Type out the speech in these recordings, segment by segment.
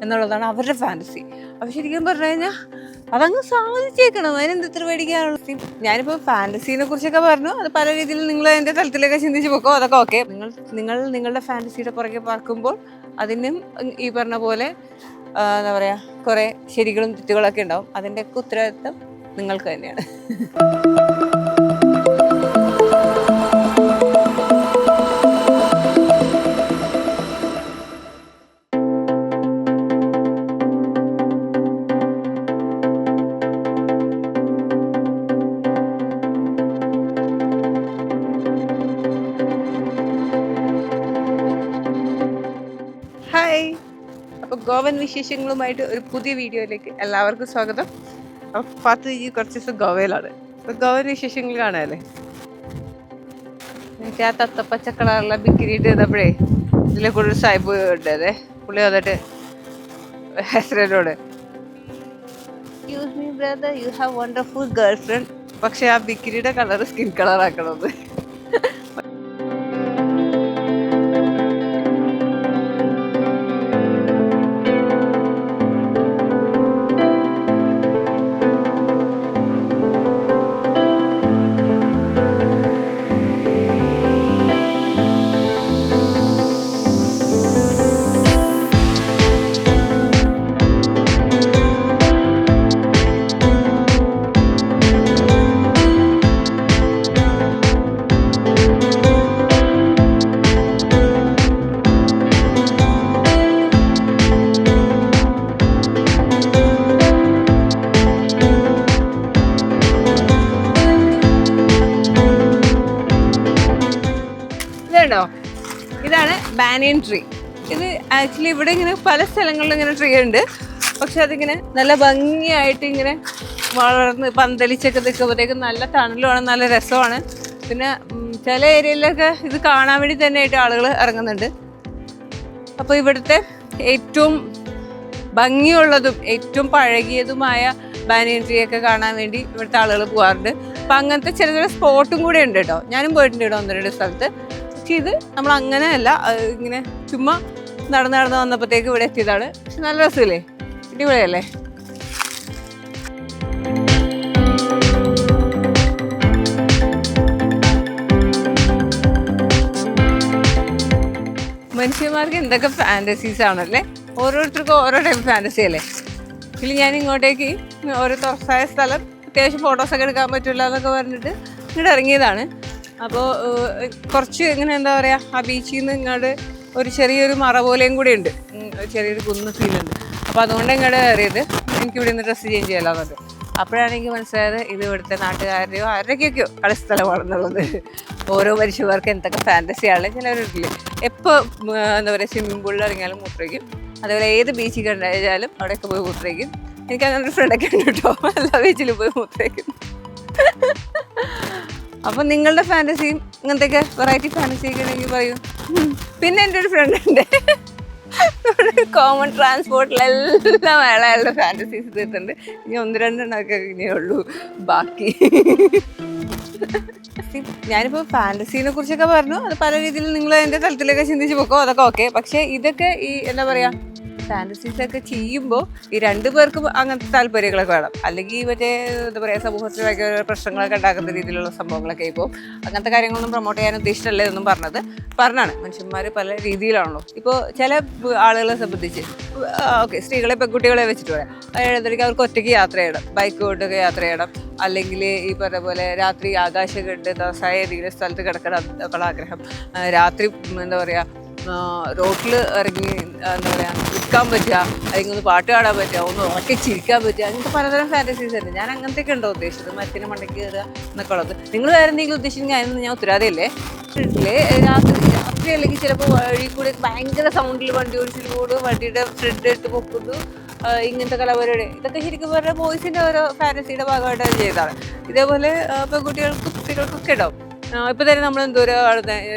എന്നുള്ളതാണ് അവരുടെ ഫാൻറ്റസി. അപ്പോൾ ശരിക്കും പറഞ്ഞു കഴിഞ്ഞാൽ അതങ്ങ് സാധിച്ചേക്കണം, അതിനെന്ത് ഇത്ര പേടിക്കാനുള്ള. ഞാനിപ്പോൾ ഫാൻറ്റസീനെ കുറിച്ചൊക്കെ പറഞ്ഞു, അത് പല രീതിയിൽ നിങ്ങൾ അതിൻ്റെ തലത്തിലൊക്കെ ചിന്തിച്ച് പോക്കോ, അതൊക്കെ ഓക്കെ. നിങ്ങളുടെ ഫാൻറ്റസിയുടെ പുറകെ പറക്കുമ്പോൾ അതിനും ഈ പറഞ്ഞ പോലെ എന്താ പറയുക, കുറേ ശരികളും തെറ്റുകളൊക്കെ ഉണ്ടാവും. അതിൻ്റെയൊക്കെ ഉത്തരവാദിത്തം നിങ്ങൾക്ക് തന്നെയാണ്. ഹായ്, അപ്പോൾ ഗോവൻ വിശേഷങ്ങളുമായിട്ട് ഒരു പുതിയ വീഡിയോയിലേക്ക് എല്ലാവർക്കും സ്വാഗതം. അപ്പോൾ പാത്ത് ഈ കുറച്ച് ദിവസം ഗോവയിലാണ്. അപ്പോൾ ഗോവൻ വിശേഷങ്ങൾ കാണാമല്ലേ. എനിക്ക് ആ തത്തപ്പച്ച കളറുള്ള ബിക്കിനിട്ട് ചെയ്തപ്പോഴേ ഇതിലെ കൂടെ ഒരു സായിപ്പ് ഉണ്ടായതേ, പുള്ളി വന്നിട്ട് ഹെസ്രനോട് excuse me brother, you have wonderful girlfriend, പക്ഷെ ആ ബിക്കിനിയുടെ കളർ സ്കിൻ കളർ ആക്കണമെന്ന്. ഇതാണ് ബാനിയൻ ട്രീ. ഇത് ആക്ച്വലി ഇവിടെ ഇങ്ങനെ പല സ്ഥലങ്ങളിലും ഇങ്ങനെ ട്രീ ഉണ്ട്, പക്ഷെ അതിങ്ങനെ നല്ല ഭംഗിയായിട്ട് ഇങ്ങനെ വളർന്ന് പന്തലിച്ചൊക്കെ നിൽക്കുമ്പോഴത്തേക്കും നല്ല തണലുമാണ്, നല്ല രസമാണ്. പിന്നെ ചില ഏരിയയിലൊക്കെ ഇത് കാണാൻ വേണ്ടി തന്നെ ആയിട്ട് ആളുകൾ ഇറങ്ങുന്നുണ്ട്. അപ്പോൾ ഇവിടുത്തെ ഏറ്റവും ഭംഗിയുള്ളതും ഏറ്റവും പഴകിയതുമായ ബാനിയൻ ട്രീ ഒക്കെ കാണാൻ വേണ്ടി ഇവിടുത്തെ ആളുകൾ പോകാറുണ്ട്. അപ്പം അങ്ങനത്തെ ചില ചില സ്പോട്ടും കൂടെ ഉണ്ട് കേട്ടോ. ഞാനും പോയിട്ടുണ്ട് കേട്ടോ 1-2 സ്ഥലത്ത്. ഇത് നമ്മൾ അങ്ങനെയല്ല, ഇങ്ങനെ ചുമ്മാ നടന്ന് വന്നപ്പോഴത്തേക്ക് ഇവിടെ എത്തിയതാണ്. പക്ഷെ നല്ല രസമില്ലേ, അടിപൊളിയല്ലേ. മനുഷ്യന്മാർക്ക് എന്തൊക്കെ ഫാൻറ്റസീസ് ആണല്ലേ, ഓരോരുത്തർക്കും ഓരോ ടൈപ്പ് ഫാൻറ്റസി അല്ലേ. ഇതിൽ ഞാൻ ഇങ്ങോട്ടേക്ക് ഒരു തുറസായ സ്ഥലം, അത്യാവശ്യം ഫോട്ടോസൊക്കെ എടുക്കാൻ പറ്റില്ല എന്നൊക്കെ പറഞ്ഞിട്ട് ഇങ്ങോട്ട് ഇറങ്ങിയതാണ്. അപ്പോൾ കുറച്ച് ഇങ്ങനെ എന്താ പറയുക, ആ ബീച്ചിൽ നിന്ന് ഇങ്ങോട്ട് ഒരു ചെറിയൊരു മറ പോലെയും കൂടെ ഉണ്ട്, ചെറിയൊരു കുന്ന് ഫീലുണ്ട്. അപ്പോൾ അതുകൊണ്ട് ഇങ്ങോട്ട് കയറിയത് എനിക്കിവിടെ നിന്ന് ഡ്രസ്സ് ചേഞ്ച് ചെയ്യാമെന്ന് പറഞ്ഞു. അപ്പോഴാണ് എനിക്ക് മനസ്സിലായത് ഇത് ഇവിടുത്തെ നാട്ടുകാരുടെയോ ആരുടെയൊക്കെയോ കളിസ്ഥലമാണെന്നുള്ളത്. ഓരോ മനുഷ്യന്മാർക്ക് എന്തൊക്കെ ഫാൻറ്റസിയാണ്. ചിലവരില്ലേ എപ്പോൾ എന്താ പറയുക സ്വിമ്മിംഗ് പൂളിൽ ഇറങ്ങിയാലും മൂത്രയ്ക്കും, അതേപോലെ ഏത് ബീച്ചിൽ കണ്ടാലും അവിടെയൊക്കെ പോയി മൂത്രയ്ക്കും. എനിക്ക് അങ്ങനെ ഒരു ഫ്രണ്ടൊക്കെ ഉണ്ട് കേട്ടോ, എല്ലാ ബീച്ചിലും പോയി മൂത്രയ്ക്കും. അപ്പം നിങ്ങളുടെ ഫാൻറ്റസിയും ഇങ്ങനത്തെയൊക്കെ വെറൈറ്റി ഫാൻറ്റസിയൊക്കെ ഉണ്ടെങ്കിൽ പറയൂ. പിന്നെ എൻ്റെ ഒരു ഫ്രണ്ട് ഉണ്ട്, കോമൺ ട്രാൻസ്പോർട്ടിലെല്ലാം അയാളുടെ ഫാൻറ്റസീസ് തീർത്തുണ്ട്. ഇനി 1-2 എണ്ണമൊക്കെ ഇനിയേ ഉള്ളൂ ബാക്കി. ഞാനിപ്പോൾ ഫാൻറ്റസീനെ കുറിച്ചൊക്കെ പറഞ്ഞു, അത് പല രീതിയിൽ നിങ്ങൾ അതിൻ്റെ തലത്തിലൊക്കെ ചിന്തിച്ച് പോക്കോ, അതൊക്കെ ഓക്കെ. പക്ഷേ ഇതൊക്കെ ഈ എന്താ പറയുക, ഫാൻറ്റസീസൊക്കെ ചെയ്യുമ്പോൾ ഈ 2 പേർക്കും അങ്ങനത്തെ താല്പര്യങ്ങളൊക്കെ വേണം. അല്ലെങ്കിൽ മറ്റേ എന്താ പറയുക, സമൂഹത്തിലൊക്കെ പ്രശ്നങ്ങളൊക്കെ ഉണ്ടാക്കുന്ന രീതിയിലുള്ള സംഭവങ്ങളൊക്കെ ഇപ്പോൾ അങ്ങനത്തെ കാര്യങ്ങളൊന്നും പ്രൊമോട്ട് ചെയ്യാൻ ഉദ്ദേശിച്ചിട്ടല്ലേ എന്നും പറഞ്ഞാണ്. മനുഷ്യന്മാർ പല രീതിയിലാണല്ലോ. ഇപ്പോൾ ചില ആളുകളെ സംബന്ധിച്ച് ഓക്കെ, സ്ത്രീകളെ പെൺകുട്ടികളെ വെച്ചിട്ട് പറയാം, എഴുന്നേക്ക് അവർക്ക് ഒറ്റയ്ക്ക് യാത്ര ചെയ്യണം, ബൈക്ക് കൊണ്ടൊക്കെ യാത്ര ചെയ്യണം, അല്ലെങ്കിൽ ഈ പറഞ്ഞ പോലെ രാത്രി ആകാശം കണ്ട് തടസ്സായ ഏതെങ്കിലും സ്ഥലത്ത് കിടക്കണം എന്നൊക്കെയുള്ള ആഗ്രഹം, രാത്രി എന്താ പറയുക റോട്ടിൽ ഇറങ്ങി എന്താ പറയുക നിൽക്കാൻ പറ്റുക, അല്ലെങ്കിൽ ഒന്ന് പാട്ട് പാടാൻ പറ്റുക, ഒന്ന് ഉറക്കെ ചിരിക്കാൻ പറ്റുക, അങ്ങനത്തെ പലതരം ഫാൻറ്റസീസ് ഉണ്ട്. ഞാൻ അങ്ങനത്തെയൊക്കെ ഉണ്ടോ ഉദ്ദേശിച്ചത്, മരത്തിന് മണ്ടയ്ക്ക് കയറുക എന്നൊക്കെ ഉള്ളത്. നിങ്ങൾ വേറെ എന്തെങ്കിലും ഉദ്ദേശിച്ചെങ്കിൽ അതിനൊന്നും ഞാൻ ഉത്തരവാദിയല്ലേ. രാത്രി അല്ലെങ്കിൽ ചിലപ്പോൾ വഴി കൂടെ ഭയങ്കര സൗണ്ടിൽ വണ്ടി ഓടിച്ചിട്ട് പോകും, വണ്ടിയുടെ ഫ്രണ്ട് ഇട്ട് പൊക്കുന്നു, ഇങ്ങനത്തെ കലാപരിപാടി. ഇതൊക്കെ ശരിക്കും പറഞ്ഞാൽ ബോയ്സിൻ്റെ ഓരോ ഫാൻറ്റസിയുടെ ഭാഗമായിട്ട് അത് ചെയ്തതാണ്. ഇതേപോലെ പെൺകുട്ടികൾക്കും കുട്ടികൾക്കൊക്കെ ഉണ്ടാവും. ഇപ്പോൾ തന്നെ നമ്മൾ എന്തോരം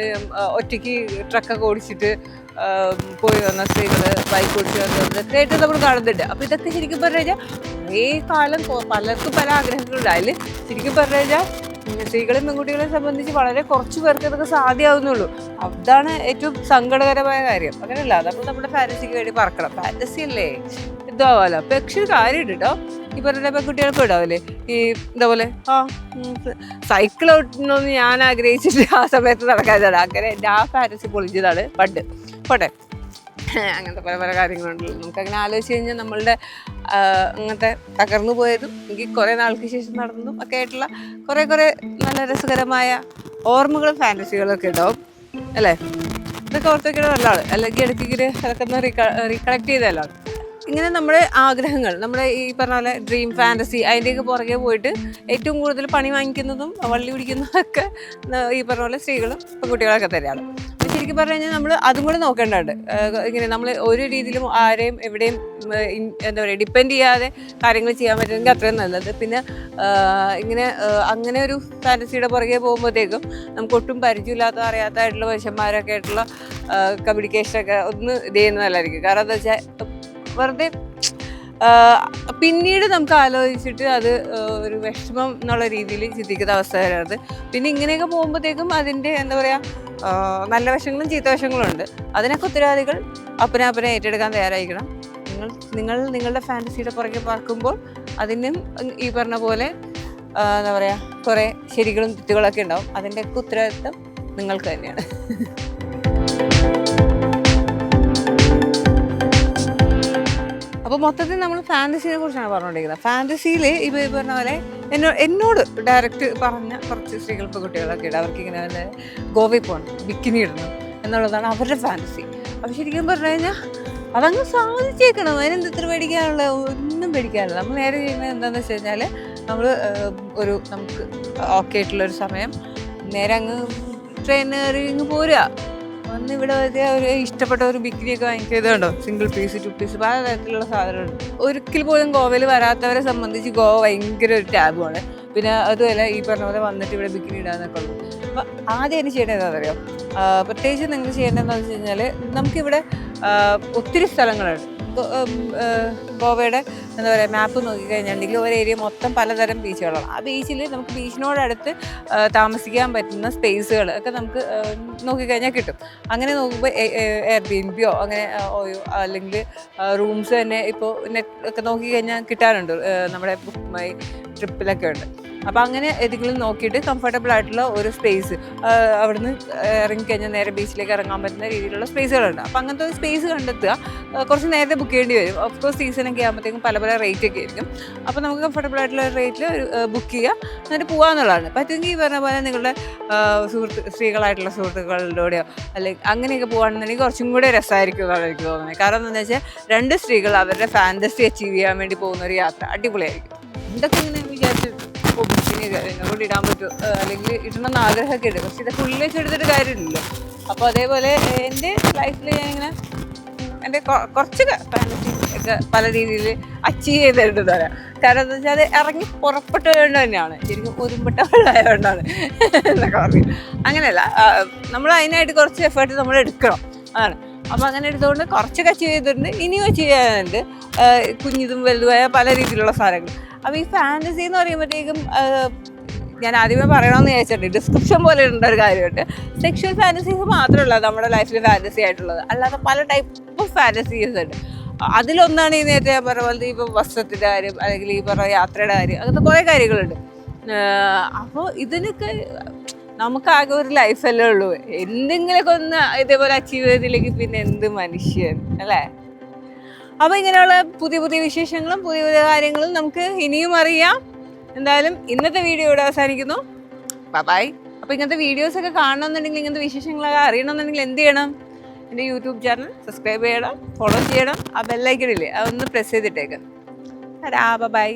ഒറ്റയ്ക്ക് ട്രക്കൊക്കെ ഓടിച്ചിട്ട് പോയി വന്ന സ്ത്രീകൾ, ബൈക്ക് ഓടിച്ച് വന്നതൊക്കെ ആയിട്ട് നമ്മൾ കാണുന്നുണ്ട്. അപ്പോൾ ഇതൊക്കെ ശരിക്കും പറഞ്ഞു കഴിഞ്ഞാൽ കുറേ കാലം പലർക്കും പല ആഗ്രഹങ്ങളുണ്ട്. അതിൽ ശരിക്കും പറഞ്ഞു കഴിഞ്ഞാൽ സ്ത്രീകളെയും പെൺകുട്ടികളെ സംബന്ധിച്ച് വളരെ കുറച്ച് പേർക്ക് ഇതൊക്കെ സാധ്യമാവുന്നുള്ളൂ. അതാണ് ഏറ്റവും സങ്കടകരമായ കാര്യം. അങ്ങനെയല്ല, അതപ്പോൾ നമ്മുടെ ഫാൻറ്റസിക്ക് വേണ്ടി പറക്കണം. ഫാൻറ്റസി അല്ലേ, ഇതാവാലോ. പക്ഷെ ഒരു കാര്യമുണ്ട് കേട്ടോ, ഈ പറഞ്ഞ പെൺകുട്ടികൾക്ക് ഇടാവില്ലേ ഈ ഇതേപോലെ സൈക്കിൾ ഔട്ടിനൊന്നും ഞാൻ ആഗ്രഹിച്ചിട്ട് ആ സമയത്ത് നടക്കാത്തതാണ്. അങ്ങനെ ആ ഫാൻറ്റസി പൊളിച്ചതാണ് പണ്ട്. പോട്ടെ, അങ്ങനത്തെ പല പല കാര്യങ്ങളുണ്ടല്ലോ. നമുക്കങ്ങനെ ആലോചിച്ച് കഴിഞ്ഞാൽ നമ്മളുടെ അങ്ങനത്തെ തകർന്നു പോയതും എനിക്ക് കുറേ നാൾക്ക് ശേഷം നടന്നതും ഒക്കെ ആയിട്ടുള്ള കുറേ നല്ല രസകരമായ ഓർമ്മകളും ഫാൻറ്റസികളും ഒക്കെ ഉണ്ടാവും അല്ലേ. ഇതൊക്കെ ഓർത്തൊക്കെ നല്ലതാണ്. അല്ലെങ്കിൽ ഇടയ്ക്ക് അതൊക്കെ ഒന്ന് റീകളക്ട് ചെയ്തല്ലാണ്. ഇങ്ങനെ നമ്മുടെ ആഗ്രഹങ്ങൾ, നമ്മുടെ ഈ പറഞ്ഞ പോലെ ഡ്രീം ഫാൻറ്റസി, അതിൻ്റെയൊക്കെ പുറകെ പോയിട്ട് ഏറ്റവും കൂടുതൽ പണി വാങ്ങിക്കുന്നതും വള്ളി പിടിക്കുന്നതൊക്കെ ഈ പറഞ്ഞ പോലെ സ്ത്രീകളും പെൺകുട്ടികളൊക്കെ തന്നെയാണ്. ശരിക്കും പറഞ്ഞു കഴിഞ്ഞാൽ നമ്മൾ അതും കൂടെ നോക്കേണ്ടതുണ്ട്. ഇങ്ങനെ നമ്മൾ ഒരു രീതിയിലും ആരെയും എവിടെയും എന്താ പറയുക ഡിപ്പെൻഡ് ചെയ്യാതെ കാര്യങ്ങൾ ചെയ്യാൻ പറ്റുമെങ്കിൽ അത്രയും നല്ലത്. പിന്നെ ഇങ്ങനെ അങ്ങനെ ഒരു ഫാൻറ്റസിയുടെ പുറകെ പോകുമ്പോഴത്തേക്കും നമുക്ക് ഒട്ടും പരിചയമില്ലാത്ത അറിയാത്തതായിട്ടുള്ള മനുഷ്യന്മാരൊക്കെ ആയിട്ടുള്ള കമ്മ്യൂണിക്കേഷനൊക്കെ ഒന്ന് ഇത് ചെയ്യുന്നതല്ലായിരിക്കും. കാരണം എന്താ വെച്ചാൽ വെറുതെ പിന്നീട് നമുക്ക് ആലോചിച്ചിട്ട് അത് ഒരു വിഷമം എന്നുള്ള രീതിയിൽ ചിന്തിക്കുന്ന അവസ്ഥ വരാറ്. പിന്നെ ഇങ്ങനെയൊക്കെ പോകുമ്പോഴത്തേക്കും അതിൻ്റെ എന്താ പറയുക നല്ല വശങ്ങളും ചീത്ത വശങ്ങളും ഉണ്ട്. അതിനൊക്കെ ഉത്തരവാദികൾ അപ്പനെ ഏറ്റെടുക്കാൻ തയ്യാറായിരിക്കണം. നിങ്ങളുടെ ഫാൻറ്റസിയുടെ പുറകെ പറക്കുമ്പോൾ അതിനും ഈ പറഞ്ഞ പോലെ എന്താ പറയുക കുറേ ശരികളും തെറ്റുകളൊക്കെ ഉണ്ടാവും. അതിൻ്റെയൊക്കെ ഉത്തരവാദിത്തം നിങ്ങൾക്ക് തന്നെയാണ്. അപ്പോൾ മൊത്തത്തിൽ നമ്മൾ ഫാൻറ്റസിനെ കുറിച്ചാണ് പറഞ്ഞുകൊണ്ടിരിക്കുന്നത്. ഫാൻറ്റസിയിൽ ഇപ്പോൾ ഈ പറഞ്ഞ പോലെ എന്നോട് ഡയറക്റ്റ് പറഞ്ഞ കുറച്ച് സ്ത്രീകൾ പെൺകുട്ടികളൊക്കെ ഉണ്ട്. അവർക്കിങ്ങനെ വല്ല ഗോവയിൽ പോകണം, ബിക്കിനി ഇടണം എന്നുള്ളതാണ് അവരുടെ ഫാൻറ്റസി. അപ്പോൾ ശരിക്കും പറഞ്ഞു കഴിഞ്ഞാൽ അതങ്ങ് സാധിച്ചേക്കണം. അതിനെന്ത് ഇത്ര പേടിക്കാനുള്ള, ഒന്നും പേടിക്കാനില്ല. നമ്മൾ നേരെ ചെയ്യുന്നത് എന്താണെന്ന് വെച്ച് കഴിഞ്ഞാൽ നമ്മൾ നമുക്ക് ഓക്കെ ആയിട്ടുള്ളൊരു സമയം നേരെ അങ്ങ് ട്രെയിൻ കയറി ഇങ്ങ് പോരുക. വന്ന് ഇവിടെ വരെ ഒരു ഇഷ്ടപ്പെട്ട ഒരു ബിക്കിനിയൊക്കെ വാങ്ങിക്കതുണ്ടോ, സിംഗിൾ പീസ് 2 പീസ് പല തരത്തിലുള്ള സാധനമുണ്ട്. ഒരിക്കൽ പോലും ഗോവയിൽ വരാത്തവരെ സംബന്ധിച്ച് ഗോവ ഭയങ്കര ഒരു ടാബുമാണ്. പിന്നെ അതുമല്ല ഈ പറഞ്ഞ പോലെ വന്നിട്ട് ഇവിടെ ബിക്കിനി ഇടാന്നൊക്കെ ഉള്ളൂ. അപ്പോൾ ആദ്യം എനിക്ക് ചെയ്യേണ്ടത് എന്താ പറയുക, പ്രത്യേകിച്ച് നിങ്ങൾ ചെയ്യേണ്ടതെന്ന് വെച്ച് കഴിഞ്ഞാൽ നമുക്കിവിടെ ഒത്തിരി സ്ഥലങ്ങളുണ്ട്. ഗോവയുടെ എന്താ പറയുക മാപ്പ് നോക്കിക്കഴിഞ്ഞിട്ടുണ്ടെങ്കിൽ ഒരു ഏരിയ മൊത്തം പലതരം ബീച്ചുകളാണ്. ആ ബീച്ചിൽ നമുക്ക് ബീച്ചിനോടടുത്ത് താമസിക്കാൻ പറ്റുന്ന സ്പേസുകൾ ഒക്കെ നമുക്ക് നോക്കിക്കഴിഞ്ഞാൽ കിട്ടും. അങ്ങനെ നോക്കുമ്പോൾ എയർബിഎൻബിയോ അങ്ങനെ ഓയോ അല്ലെങ്കിൽ റൂംസ് തന്നെ ഇപ്പോൾ നെറ്റ് ഒക്കെ നോക്കിക്കഴിഞ്ഞാൽ കിട്ടാനുണ്ട്. നമ്മുടെ ബുക്ക് മൈ ട്രിപ്പിലൊക്കെ ഉണ്ട്. അപ്പോൾ അങ്ങനെ ഏതെങ്കിലും നോക്കിയിട്ട് കംഫർട്ടബിൾ ആയിട്ടുള്ള ഒരു സ്പേസ് അവിടുന്ന് ഇറങ്ങിക്കഴിഞ്ഞാൽ നേരെ ബീച്ചിലേക്ക് ഇറങ്ങാൻ പറ്റുന്ന രീതിയിലുള്ള സ്പേസുകളുണ്ട്. അപ്പോൾ അങ്ങനത്തെ ഒരു സ്പേസ് കണ്ടെത്തുക. കുറച്ച് നേരത്തെ ബുക്ക് ചെയ്യേണ്ടി വരും. ഓഫ്കോഴ്സ് സീസണൊക്കെ ആകുമ്പോഴത്തേക്കും പല റേറ്റ് ഒക്കെ ആയിരിക്കും. അപ്പോൾ നമുക്ക് കംഫർട്ടബിൾ ആയിട്ടുള്ള റേറ്റിൽ ബുക്ക് ചെയ്യുക, എന്നിട്ട് പോകാമെന്നുള്ളതാണ്. പറ്റുമെങ്കിൽ ഈ പറഞ്ഞ പോലെ നിങ്ങളുടെ സ്ത്രീകളായിട്ടുള്ള സുഹൃത്തുക്കളുടെയോ അല്ലെങ്കിൽ അങ്ങനെയൊക്കെ പോകുകയാണെന്നുണ്ടെങ്കിൽ കുറച്ചും കൂടെ രസമായിരിക്കും എന്നാണ് എനിക്ക് തോന്നുന്നത്. കാരണം എന്താണെന്ന് വെച്ചാൽ 2 സ്ത്രീകൾ അവരുടെ ഫാൻറ്റസി അച്ചീവ് ചെയ്യാൻ വേണ്ടി പോകുന്ന ഒരു യാത്ര അടിപൊളിയായിരിക്കും. ഇതൊക്കെ ഇങ്ങനെ വിചാരിച്ചിട്ട് ബുക്കിന് എന്നോട് ഇടാൻ പറ്റും അല്ലെങ്കിൽ ഇടണമെന്ന് ആഗ്രഹമൊക്കെ ഉണ്ട്. പക്ഷെ ഇതൊക്കെ ഉള്ളിൽ വെച്ച് എടുത്തിട്ട് കാര്യമില്ലല്ലോ. അപ്പോൾ അതേപോലെ എൻ്റെ ലൈഫിൽ ഞാനിങ്ങനെ എൻ്റെ കുറച്ച് ഫാൻറ്റസി ഒക്കെ പല രീതിയിൽ അച്ചീവ് ചെയ്തിട്ട് തരാം. കാരണം എന്താ വെച്ചാൽ അത് ഇറങ്ങി പുറപ്പെട്ടതുകൊണ്ട് തന്നെയാണ്, ശരിക്കും ഒരുമ്പെട്ടവളായതുകൊണ്ടാണ് എന്നൊക്കെ പറയും. അങ്ങനെയല്ല, നമ്മൾ അതിനായിട്ട് കുറച്ച് എഫേർട്ട് നമ്മൾ എടുക്കണം, അതാണ്. അപ്പോൾ അങ്ങനെ എടുത്തുകൊണ്ട് കുറച്ചൊക്കെ അച്ചീവ് ചെയ്തിട്ടുണ്ട്. ഇനിയും അച്ചീവ് ചെയ്യാനുണ്ട് കുഞ്ഞിതും വലുതുമായ പല രീതിയിലുള്ള സാധനങ്ങൾ. അപ്പോൾ ഈ ഫാൻറ്റസി എന്ന് പറയുമ്പോഴത്തേക്കും ഞാൻ ആദ്യമേ പറയണമെന്ന് വിചാരിച്ചിട്ടുണ്ട്, ഡിസ്ക്രിപ്ഷൻ പോലെ ഉണ്ട് ഒരു കാര്യമായിട്ട്. സെക്ഷൽ ഫാൻറ്റസീസ് മാത്രമല്ല നമ്മുടെ ലൈഫിൽ ഫാൻറ്റസി ആയിട്ടുള്ളത്, അല്ലാതെ പല ടൈപ്പ് ഓഫ് ഫാൻറ്റസീസ് ഉണ്ട്. അതിലൊന്നാണ് ഈ നേരത്തെ ഞാൻ പറഞ്ഞ പോലെ ഇപ്പോൾ വസ്ത്രത്തിൻ്റെ കാര്യം അല്ലെങ്കിൽ ഈ പറഞ്ഞ യാത്രയുടെ കാര്യം, അങ്ങനത്തെ കുറേ കാര്യങ്ങളുണ്ട്. അപ്പോൾ ഇതിനൊക്കെ നമുക്കാകെ ഒരു ലൈഫല്ലേ ഉള്ളൂ. എന്തെങ്കിലുമൊക്കെ ഒന്ന് ഇതേപോലെ അച്ചീവ് ചെയ്തില്ലെങ്കിൽ പിന്നെ എന്ത് മനുഷ്യൻ അല്ലേ. അപ്പോൾ ഇങ്ങനെയുള്ള പുതിയ വിശേഷങ്ങളും പുതിയ കാര്യങ്ങളും നമുക്ക് ഇനിയും അറിയാം. എന്തായാലും ഇന്നത്തെ വീഡിയോ ഇവിടെ അവസാനിക്കുന്നു. ബൈ. അപ്പോൾ ഇങ്ങനത്തെ വീഡിയോസൊക്കെ കാണണമെന്നുണ്ടെങ്കിൽ, ഇങ്ങനത്തെ വിശേഷങ്ങളൊക്കെ അറിയണമെന്നുണ്ടെങ്കിൽ എന്ത് ചെയ്യണം? എൻ്റെ യൂട്യൂബ് ചാനൽ സബ്സ്ക്രൈബ് ചെയ്യണം, ഫോളോ ചെയ്യണം, ആ ബെല്ലൈക്കണില്ലേ അതൊന്ന് പ്രസ് ചെയ്തിട്ടേക്കാം. ബൈ.